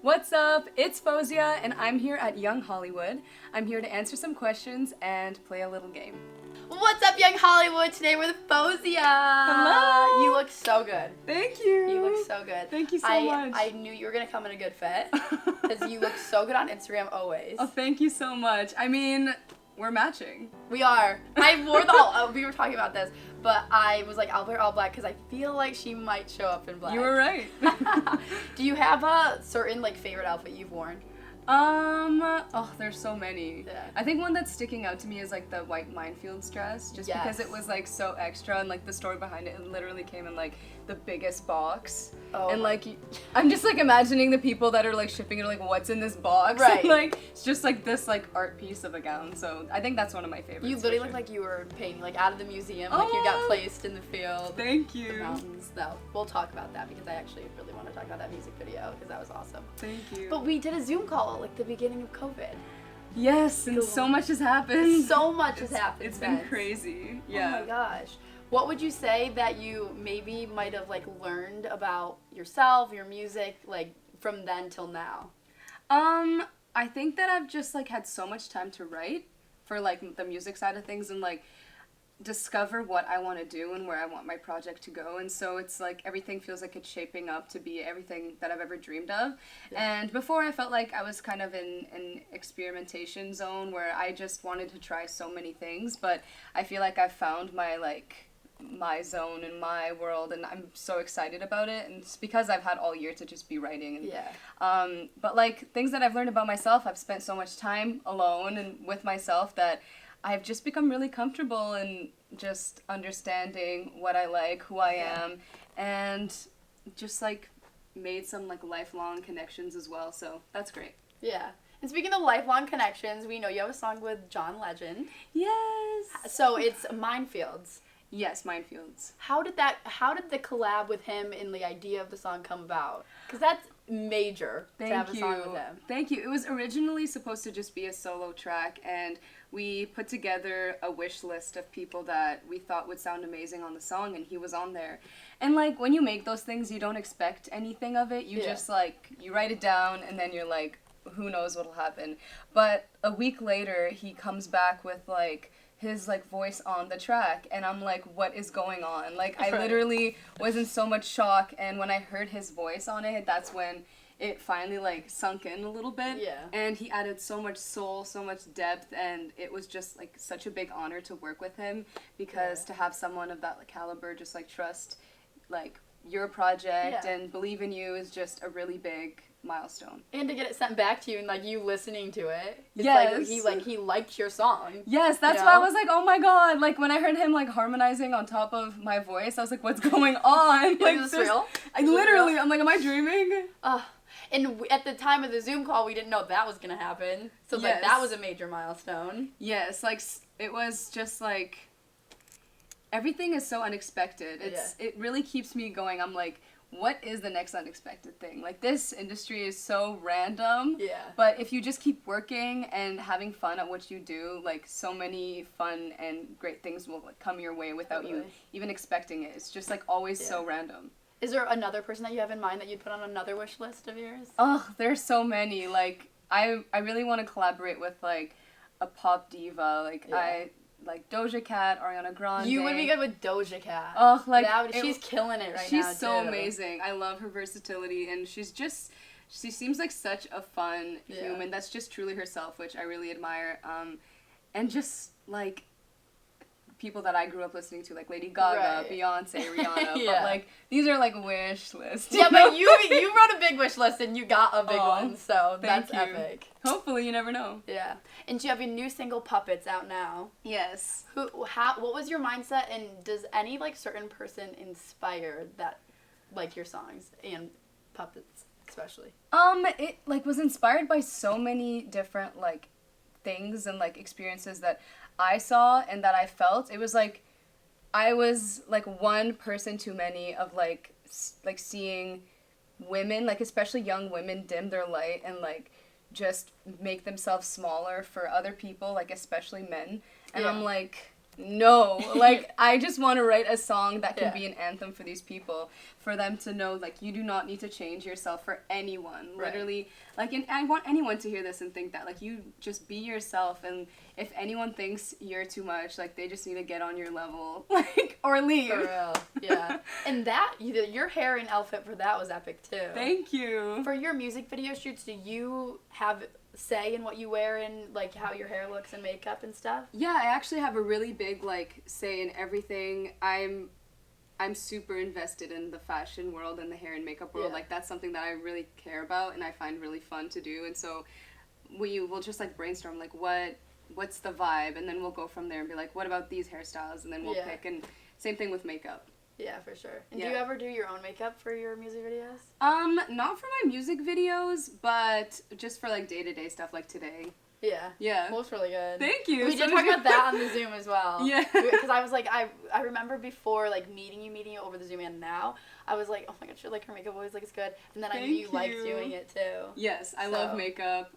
What's up? It's Faouzia, and I'm here at Young Hollywood. I'm here to answer some questions and play a little game. What's up, Young Hollywood? Today we're with Faouzia. Hello! You look so good. Thank you! You look so good. Thank you so much. I knew you were going to come in a good fit, because you look so good on Instagram always. Oh, thank you so much. I mean, we're matching. We are. I wore the all, we were talking about this, but I was like, I'll wear all black, because I feel like she might show up in black. You were right. Do you have a certain, favorite outfit you've worn? Oh, there's so many. Yeah. I think one that's sticking out to me is the white Minefields dress, just because it was so extra, and the story behind it literally came in the biggest box. Oh. And I'm just imagining the people that are shipping it, what's in this box? Right. And, it's just this art piece of a gown. So I think that's one of my favorites. You literally look like you were painting out of the museum, you got placed in the field. Thank you. The mountains. No, we'll talk about that because I actually really want to talk about that music video because that was awesome. Thank you. But we did a Zoom call at the beginning of COVID. Yes, and so much has happened. So much has happened. It's been crazy. Yeah. Oh my gosh. What would you say that you maybe might have learned about yourself, your music, from then till now? I think that I've just had so much time to write for the music side of things and discover what I want to do and where I want my project to go, and so it's everything feels like it's shaping up to be everything that I've ever dreamed of. Yeah. And before I felt like I was kind of in an experimentation zone where I just wanted to try so many things, but I feel like I've found my my zone and my world, and I'm so excited about it, and it's because I've had all year to just be writing. And, yeah. But things that I've learned about myself, I've spent so much time alone and with myself that I've just become really comfortable in just understanding what I like, who I am, and just made some lifelong connections as well, so that's great. Yeah. And speaking of lifelong connections, we know you have a song with John Legend. Yes! So it's Minefields. Yes, Minefields. How did the collab with him and the idea of the song come about? Because that's major to have a song with him. Thank you. It was originally supposed to just be a solo track, and we put together a wish list of people that we thought would sound amazing on the song, and he was on there. And when you make those things, you don't expect anything of it. You just you write it down, and then you're who knows what'll happen. But a week later, he comes back with his voice on the track, and I'm what is going on? I literally was in so much shock, and when I heard his voice on it, that's when it finally sunk in a little bit. Yeah. And he added so much soul, so much depth, and it was just such a big honor to work with him, because to have someone of that caliber just trust your project and believe in you is just a really big milestone. And to get it sent back to you and you listening to it. It's he liked your song. Yes, that's why I was oh my god, when I heard him harmonizing on top of my voice, I was what's going on? Is this real? I'm am I dreaming? And at the time of the Zoom call, we didn't know that was gonna happen. So that was a major milestone. Yes, it was just everything is so unexpected. It really keeps me going. I'm what is the next unexpected thing? This industry is so random. Yeah. But if you just keep working and having fun at what you do, so many fun and great things will come your way without you even expecting it. It's just always so random. Is there another person that you have in mind that you'd put on another wish list of yours? Oh, there's so many. I really want to collaborate with a pop diva. Doja Cat, Ariana Grande. You would be good with Doja Cat. Oh, she's killing it right now. She's so amazing. I love her versatility, and she seems like such a fun human that's just truly herself, which I really admire. And just people that I grew up listening to, Lady Gaga, Beyonce, Rihanna. But these are wish lists. Yeah, but you wrote a big wish list and you got a big one, so that's epic. Hopefully, you never know. Yeah. And you have your new single Puppets out now. Yes. What was your mindset, and does any certain person inspire that your songs and Puppets especially? It was inspired by so many different things and experiences that I saw and that I felt. It was I was one person too many of seeing women, especially young women, dim their light and just make themselves smaller for other people, especially men. And I'm No, like, I just want to write a song that can Yeah. be an anthem for these people, for them to know, like, you do not need to change yourself for anyone. Right. Literally, like, and I want anyone to hear this and think that, like, you just be yourself, and if anyone thinks you're too much, like, they just need to get on your level, like, or leave. For real, yeah. And that, your hair and outfit for that was epic, too. Thank you. For your music video shoots, do you have say in what you wear and, like, how your hair looks and makeup and stuff? Yeah, I actually have a really big, like, say in everything. I'm super invested in the fashion world and the hair and makeup world. Yeah. Like, that's something that I really care about and I find really fun to do. And so we will just, like, brainstorm, like, what's the vibe? And then we'll go from there and be like, what about these hairstyles? And then we'll Yeah. pick. And same thing with makeup. Yeah, for sure. And Yeah. do you ever do your own makeup for your music videos? Not for my music videos, but just for, like, day-to-day stuff like today. Yeah. Yeah. Well, it's really good. Thank you. We did talk about that on the Zoom as well. Yeah. Because I was like, I remember before, like, meeting you over the Zoom, and now I was like, oh my gosh, like, her makeup always looks good. And then I knew you liked doing it, too. Yes, I So. love makeup.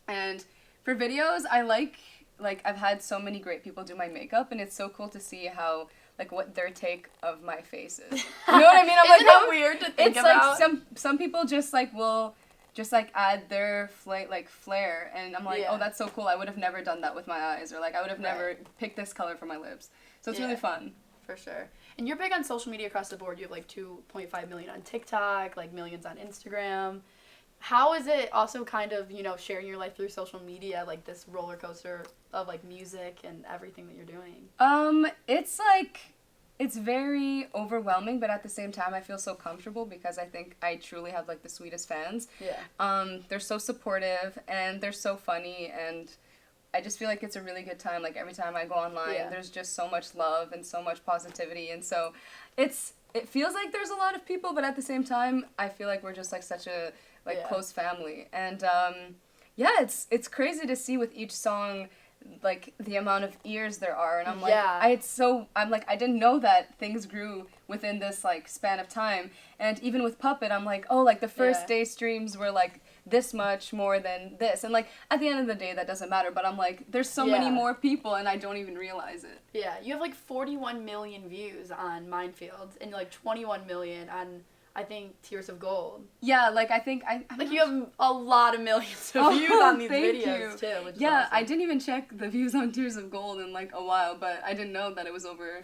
And for videos, I like, I've had so many great people do my makeup, and it's so cool to see how, like, what their take of my face is. You know what I mean? I'm Isn't like, it weird to think it's about? like some people just, like, will just, like, add their flair, and I'm like, Yeah. oh, that's so cool. I would have never done that with my eyes, or, like, I would have never Right. picked this color for my lips. So it's Yeah. really fun. For sure. And you're big on social media across the board. You have, like, 2.5 million on TikTok, like, millions on Instagram. How is it also kind of, you know, sharing your life through social media, like, this roller coaster of, like, music and everything that you're doing? It's like, it's very overwhelming, but at the same time, I feel so comfortable because I think I truly have, like, the sweetest fans. Yeah. They're so supportive, and they're so funny, and I just feel like it's a really good time. Like, every time I go online, Yeah. there's just so much love and so much positivity, and so it feels like there's a lot of people, but at the same time, I feel like we're just, like, such a, like, Yeah. close family. And, yeah, it's crazy to see with each song, like, the amount of ears there are, and I'm like, Yeah. I didn't know that things grew within this, like, span of time. And even with Puppet, I'm like, oh, like, the first Yeah. day streams were, like, this much more than this. And, like, at the end of the day, that doesn't matter, but I'm like, there's so many Yeah. more people, and I don't even realize it. Yeah. You have, like, 41 million views on Minefields and, like, 21 million on, I think, Tears of Gold. Yeah, like, I think I'm Like, not you have a lot of millions of Oh, views on these thank videos, you. too, which is Yeah, awesome. I didn't even check the views on Tears of Gold in, like, a while, but I didn't know that it was over,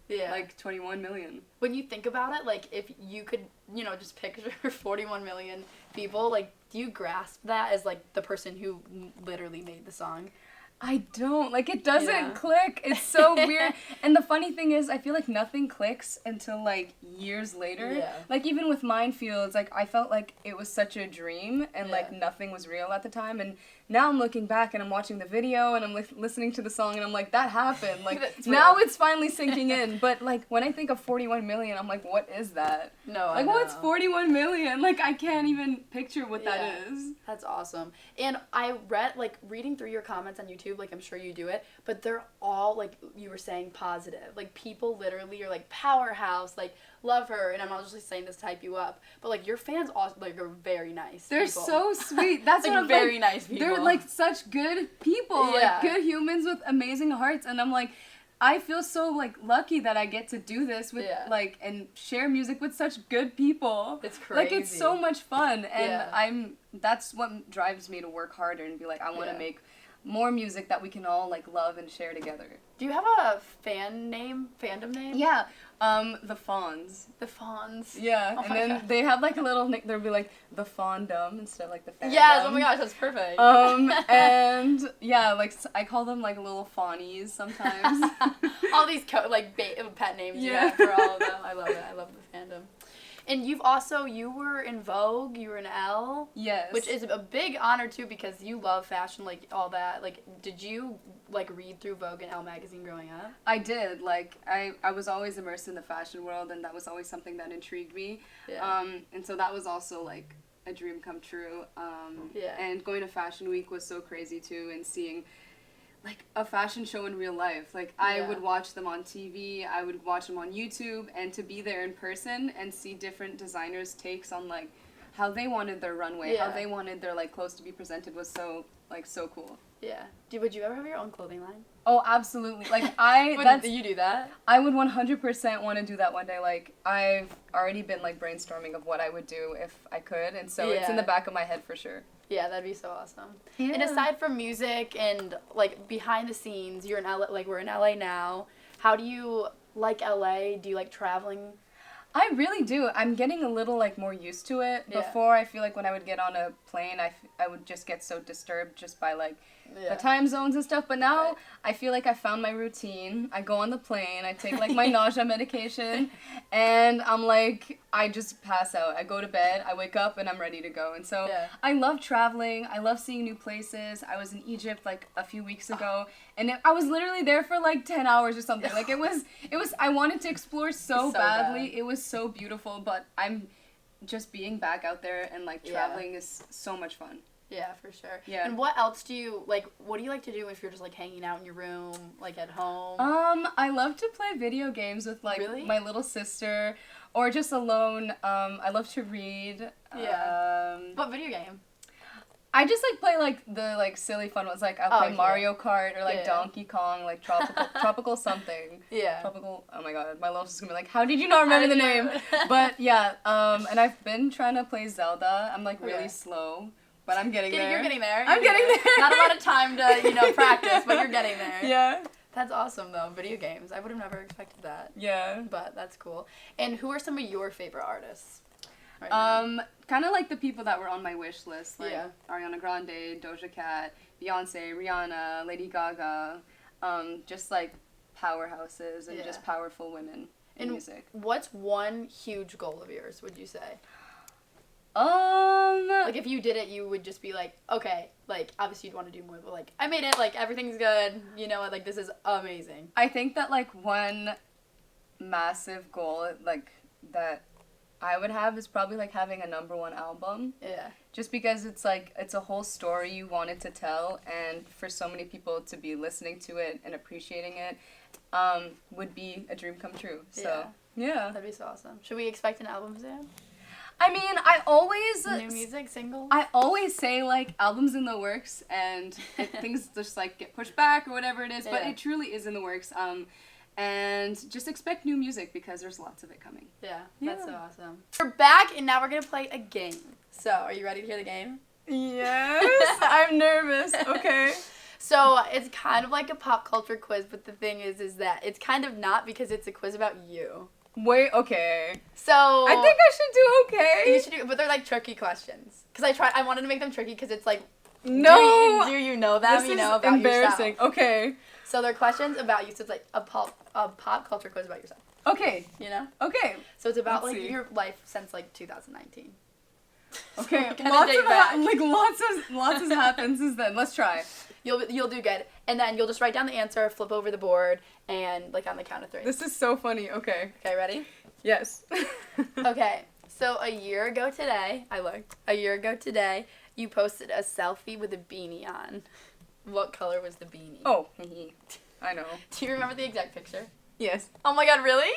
Yeah. like, 21 million. When you think about it, like, if you could, you know, just picture 41 million people, like, do you grasp that as, like, the person who literally made the song? I don't. Like, it doesn't Yeah. click. It's so weird. And the funny thing is, I feel like nothing clicks until, like, years later. Yeah. Like, even with Minefields, like, I felt like it was such a dream, and, like, Yeah. nothing was real at the time. And now I'm looking back, and I'm watching the video, and I'm listening to the song, and I'm like, that happened. Like, That's now real. it's finally sinking in. But, like, when I think of 41 million, I'm like, what is that? No, I Like, know. what's 41 million? Like, I can't even picture what Yeah. that is. That's awesome. And I read, like, reading through your comments on YouTube, like, I'm sure you do it, but they're all, like, you were saying, positive. Like, people literally are like, powerhouse, like, love her, and I'm not just saying this to hype you up, but, like, your fans also, like, are very nice They're people. so sweet. That's Like, what I'm very like, nice people. They're like such good people, Yeah. like good humans with amazing hearts, and I'm like, I feel so like lucky that I get to do this with Yeah. like and share music with such good people. It's Like it's crazy. so much fun, and Yeah. that's what drives me to work harder and be like, I want to Yeah. make more music that we can all like love and share together. Do you have a fandom name? Yeah, the Fawns. The Fawns. Yeah, Oh and my then God. they have like a little nick. They'll be like the Fondom instead of like the fandom. Yes, oh my gosh, that's perfect. And yeah, like I call them like little fawnies sometimes. All these pet names you Yeah. have for all of them. I love it. I love the fandom. And you were in Vogue, you were in Elle. Yes. Which is a big honor too because you love fashion, like all that. Like, did you like read through Vogue and Elle magazine growing up? I did. Like I was always immersed in the fashion world, and that was always something that intrigued me. Yeah. And so that was also like a dream come true. Yeah. And going to Fashion Week was so crazy too, and seeing like a fashion show in real life. Like I Yeah. would watch them on TV, I would watch them on YouTube, and to be there in person and see different designers' takes on like how they wanted their runway, how Yeah. they wanted their like clothes to be presented was so cool. Yeah. Would you ever have your own clothing line? Oh, absolutely. Like, Do you do that? I would 100% want to do that one day. Like, I've already been, like, brainstorming of what I would do if I could, and so it's in the back of my head for sure. Yeah, that'd be so awesome. Yeah. And aside from music and, like, behind the scenes, you're in LA, like, we're in LA now. How do you like LA? Do you like traveling? I really do. I'm getting a little, like, more used to it. Yeah. Before, I feel like when I would get on a plane, I would just get so disturbed just by, like, the time zones and stuff. But now, I feel like I found my routine. I go on the plane, I take, like, my nausea medication, and I'm like, I just pass out. I go to bed, I wake up, and I'm ready to go. And so, I love traveling. I love seeing new places. I was in Egypt, like, a few weeks ago, and I was literally there for, like, 10 hours or something. Like, it was, I wanted to explore so badly. It was so beautiful, but I'm just being back out there and, like, traveling is so much fun. Yeah, for sure. Yeah. And what else do you, like, what do you like to do if you're just, like, hanging out in your room, like, at home? I love to play video games with, like, my little sister, or just alone. I love to read. Yeah. What video game? I just, like, play, like, the, like, silly fun ones. Like, I'll play Mario Kart or, like, Donkey Kong, like, Tropical something. Yeah. Tropical, oh my god, my little sister's gonna be like, how did you not remember the name? But, yeah, and I've been trying to play Zelda. I'm, like, really slow. But I'm getting there. You're getting there. I'm getting there. Not a lot of time to, practice, but you're getting there. Yeah. That's awesome, though. Video games. I would have never expected that. Yeah. But that's cool. And who are some of your favorite artists? Right kind of like the people that were on my wish list, like Ariana Grande, Doja Cat, Beyonce, Rihanna, Lady Gaga, just like powerhouses and just powerful women in music. What's one huge goal of yours, would you say? Like, if you did it, you would just be like, okay, like, obviously you'd want to do more, but, like, I made it, like, everything good, you know, like, this is amazing. I think that, like, one massive goal, like, that I would have is probably, like, having a #1 album. Yeah. Just because it's, like, it's a whole story you wanted to tell, and for so many people to be listening to it and appreciating it, would be a dream come true. So, yeah. That'd be so awesome. Should we expect an album soon? I mean, I always... New music, single? I always say, like, albums in the works, and things just, like, get pushed back or whatever it is, but it truly is in the works. And just expect new music, because there's lots of it coming. Yeah, that's so awesome. We're back, and now we're going to play a game. So, are you ready to hear the game? Yes, I'm nervous. Okay. So, it's kind of like a pop culture quiz, but the thing is that it's kind of not, because it's a quiz about you. Wait, okay. So I think I should do okay. You should do, but they're like tricky questions. Because I wanted to make them tricky because it's like, no. Do you know them? This you know is about embarrassing. Yourself. Okay. So they're questions about you. So it's like a pop culture quiz about yourself. Okay. You know? Okay. So it's about your life since like 2019. Okay. So lots has happened since then. Let's try. You'll do good. And then you'll just write down the answer, flip over the board, and like on the count of 3. This is so funny. Okay. Okay, ready? Yes. Okay. So a year ago today, you posted a selfie with a beanie on. What color was the beanie? Oh, I know. Do you remember the exact picture? Yes. Oh my god, really?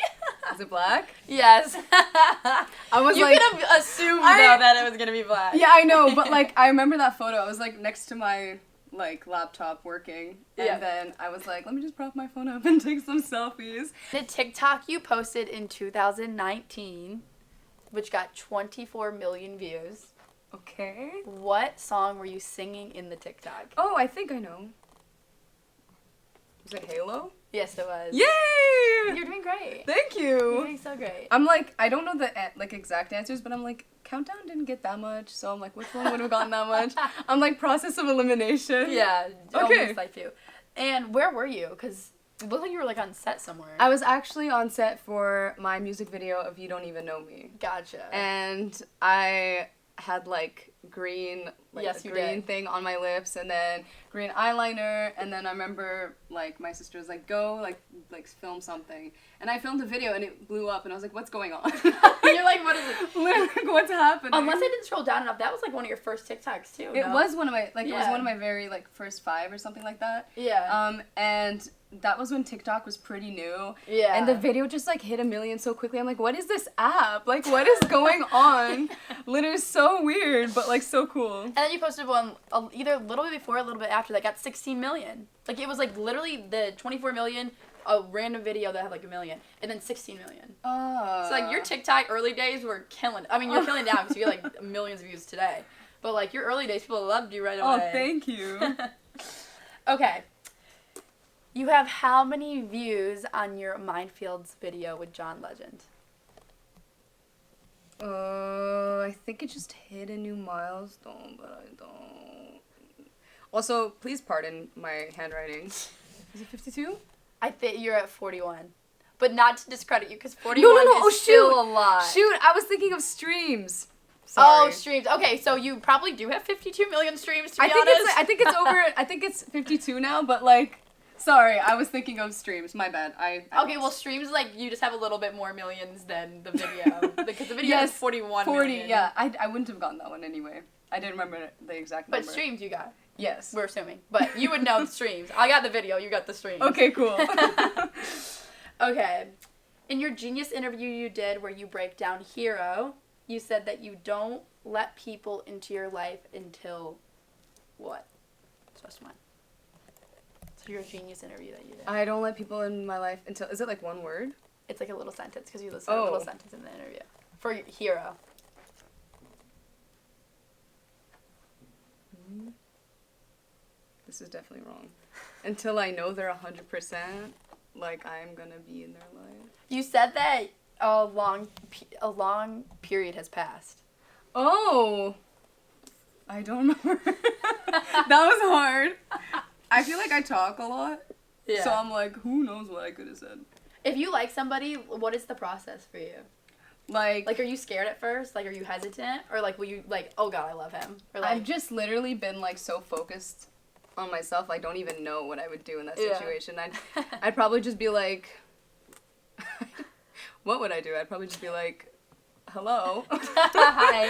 Is it black? Yes. I was you like... could have assumed, though, that it was going to be black. Yeah, I know, but, like, I remember that photo. I was, like, next to my, like, laptop working. And then I was like, let me just prop my phone up and take some selfies. The TikTok you posted in 2019, which got 24 million views. Okay. What song were you singing in the TikTok? Oh, I think I know. Was it Halo? Yes, it was. Yay! You're doing great. Thank you. You're doing so great. I'm like, I don't know the like exact answers, but I'm like, Countdown didn't get that much, so I'm like, which one would have gotten that much? I'm like, process of elimination. Yeah. Okay. Almost like you. And where were you? Because it looked like you were like on set somewhere. I was actually on set for my music video of You Don't Even Know Me. Gotcha. And I had like green thing on my lips, and then green eyeliner, and then I remember like my sister was like, go like film something, and I filmed a video and it blew up, and I was like, what's going on? You're like, what is it? Like, what's happening? Unless I didn't scroll down enough, that was like one of your first TikToks too. It was one of my it was one of my very like first 5 or something like that. Yeah. And that was when TikTok was pretty new. Yeah. And the video just like hit 1 million so quickly. I'm like, what is this app? Like, what is going on? Literally so weird, but like so cool. And then you posted one either a little bit before or a little bit after that got 16 million. Like, it was like literally the 24 million, a random video that had like a million, and then 16 million. So like your TikTok early days were killing. I mean, you're killing it now because you get like millions of views today. But like your early days, people loved you right away. Oh, thank you. Okay. You have how many views on your Minefields video with John Legend? I think it just hit a new milestone, but I don't. Also, please pardon my handwriting. Is it 52? I think you're at 41. But not to discredit you, because 41 No. is still a lot. Shoot, I was thinking of streams. Sorry. Oh, streams. Okay, so you probably do have 52 million streams, to be honest. I think it's over. I think it's 52 now, but like, sorry, I was thinking of streams. My bad. Okay, well, streams, like, you just have a little bit more millions than the video. Because the video is 41 million. Yeah. I wouldn't have gotten that one anyway. I didn't remember the exact number. But streams you got. Yes. We're assuming. But you would know the streams. I got the video, you got the streams. Okay, cool. Okay. In your Genius interview you did where you break down Hero, you said that you don't let people into your life until what? Special one. So your Genius interview that you did. I don't let people in my life until, is it like one word? It's like a little sentence because you listed a little sentence in the interview. For your Hero. This is definitely wrong. Until I know they're 100%, like, I'm gonna be in their life. You said that a long period has passed. Oh! I don't remember. That was hard. I feel like I talk a lot. Yeah. So I'm like, who knows what I could have said. If you like somebody, what is the process for you? Like, are you scared at first? Like, are you hesitant? Or, like, will you, like, oh, God, I love him? Or, like, I've just literally been, like, so focused on myself, I don't even know what I would do in that situation. I'd probably just be like, what would I do? I'd probably just be like, hello. Hi.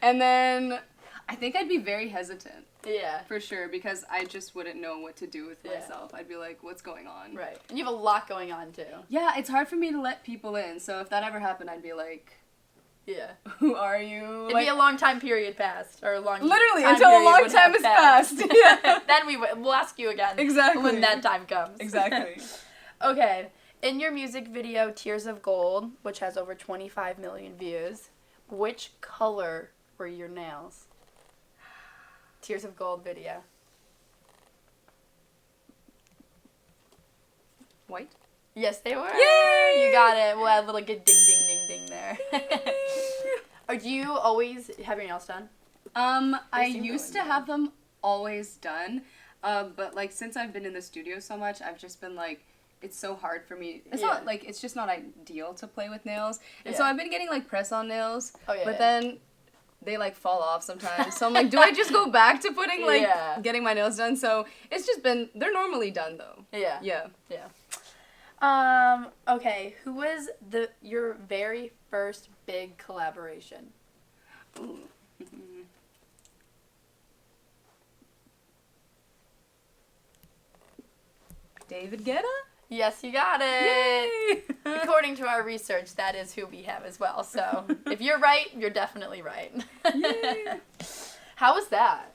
And then I think I'd be very hesitant. Yeah. For sure, because I just wouldn't know what to do with myself. I'd be like, what's going on? Right. And you have a lot going on, too. Yeah, it's hard for me to let people in, so if that ever happened, I'd be like, yeah. Who are you? It'd be a long time period passed, or a long literally, time until a period long would time have has passed. Yeah. Then we'll ask you again. Exactly. When that time comes. Exactly. Okay. In your music video, Tears of Gold, which has over 25 million views, which color were your nails? Tears of Gold video. White? Yes, they were. Yay! You got it. We'll add a little good ding, ding, ding, ding there. Or do you always have your nails done? I used to have them always done, but like since I've been in the studio so much, I've just been like, it's so hard for me. It's not like, it's just not ideal to play with nails, and so I've been getting like press-on nails, but then they like fall off sometimes. So I'm like, do I just go back to putting like getting my nails done? So it's just been, they're normally done though. Yeah. Yeah. Yeah. Okay, who was your very first big collaboration? Ooh. David Guetta? Yes, you got it. Yay! According to our research, that is who we have as well. So if you're right, you're definitely right. Yay! How was that?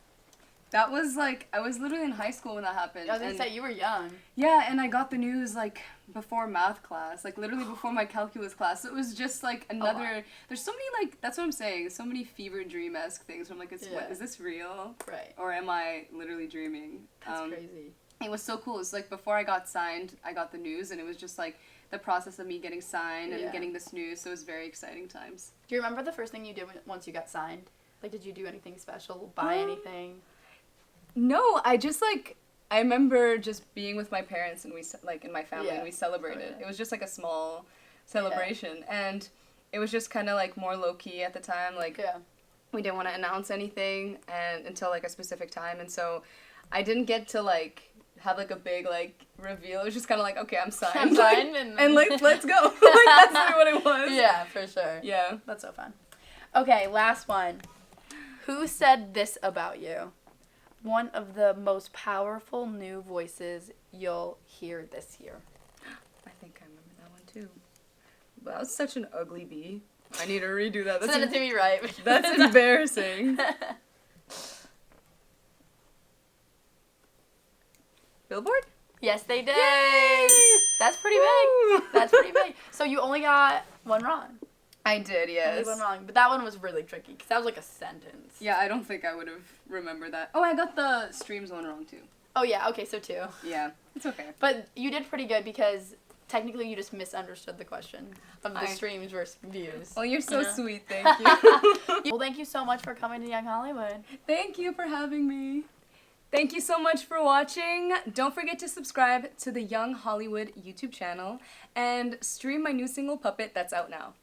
That was like, I was literally in high school when that happened. I was going to say, you were young. Yeah, and I got the news like before math class, like literally before my calculus class. It was just like another, there's so many like, that's what I'm saying, so many fever dream-esque things where I'm like, what, is this real? Right. Or am I literally dreaming? That's crazy. It was so cool. It was like before I got signed, I got the news, and it was just like the process of me getting signed and getting this news, so it was very exciting times. Do you remember the first thing you did once you got signed? Like, did you do anything special, buy anything? No, I just like, I remember just being with my parents and we, like, in my family, and we celebrated. Oh, yeah. It was just like a small celebration, and it was just kind of like more low-key at the time, like, we didn't want to announce anything and until like a specific time, and so I didn't get to like have like a big like reveal. It was just kind of like, okay, I'm signed. I'm signed, and like, let's go. Like, that's really what it was. Yeah, for sure. Yeah. That's so fun. Okay, last one. Who said this about you? One of the most powerful new voices you'll hear this year. I think I remember that one too. But I was such an ugly bee. I need to redo that. Send it to me right. That's embarrassing. Billboard? Yes, they did. Yay! That's pretty Woo! big. That's pretty big. So you only got one wrong. I did, yes. Only one wrong. But that one was really tricky because that was like a sentence. Yeah, I don't think I would have remembered that. Oh, I got the streams one wrong too. Oh yeah, okay, so 2. Yeah, it's okay. But you did pretty good because technically you just misunderstood the question of the I- streams versus views. Oh, you're so You know? sweet. Thank you. Well, thank you so much for coming to Young Hollywood. Thank you for having me. Thank you so much for watching. Don't forget to subscribe to the Young Hollywood YouTube channel and stream my new single Puppet that's out now.